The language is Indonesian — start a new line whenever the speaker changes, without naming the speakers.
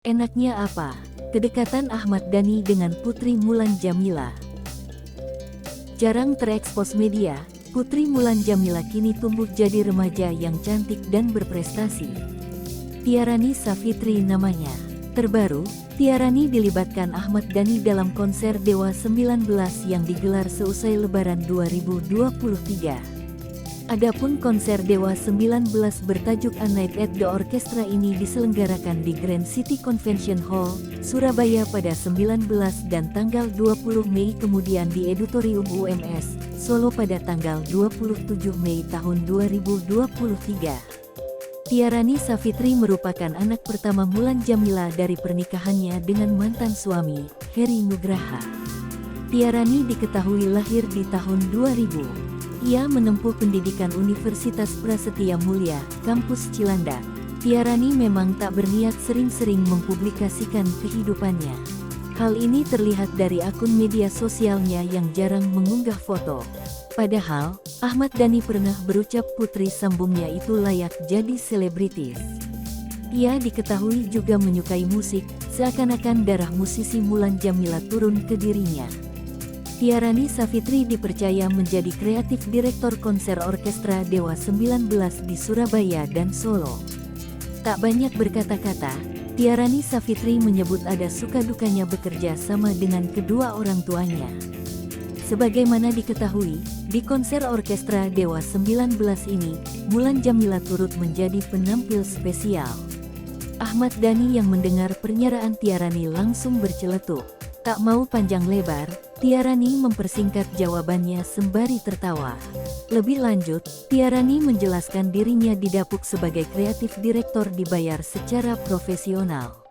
Enaknya apa? Kedekatan Ahmad Dhani dengan Putri Mulan Jamila. Jarang terekspos media, Putri Mulan Jamila kini tumbuh jadi remaja yang cantik dan berprestasi. Tiarani Savitri namanya. Terbaru, Tiarani dilibatkan Ahmad Dhani dalam konser Dewa 19 yang digelar seusai Lebaran 2023. Adapun konser Dewa 19 bertajuk A Night at the Orchestra ini diselenggarakan di Grand City Convention Hall, Surabaya pada 19 dan tanggal 20 Mei, kemudian di Auditorium UMS, Solo pada tanggal 27 Mei tahun 2023. Tiarani Savitri merupakan anak pertama Mulan Jamila dari pernikahannya dengan mantan suami, Heri Nugraha. Tiarani diketahui lahir di tahun 2000. Ia menempuh pendidikan Universitas Prasetya Mulia, kampus Cilandak. Tiarani memang tak berniat sering-sering mempublikasikan kehidupannya. Hal ini terlihat dari akun media sosialnya yang jarang mengunggah foto. Padahal, Ahmad Dhani pernah berucap putri sambungnya itu layak jadi selebritis. Ia diketahui juga menyukai musik, seakan-akan darah musisi Mulan Jamila turun ke dirinya. Tiarani Savitri dipercaya menjadi kreatif direktur konser orkestra Dewa 19 di Surabaya dan Solo. Tak banyak berkata-kata, Tiarani Savitri menyebut ada suka dukanya bekerja sama dengan kedua orang tuanya. Sebagaimana diketahui, di konser orkestra Dewa 19 ini, Mulan Jamila turut menjadi penampil spesial. Ahmad Dhani yang mendengar pernyataan Tiarani langsung berceletuk. Tak mau panjang lebar, Tiarani mempersingkat jawabannya sembari tertawa. Lebih lanjut, Tiarani menjelaskan dirinya didapuk sebagai kreatif direktor dibayar secara profesional.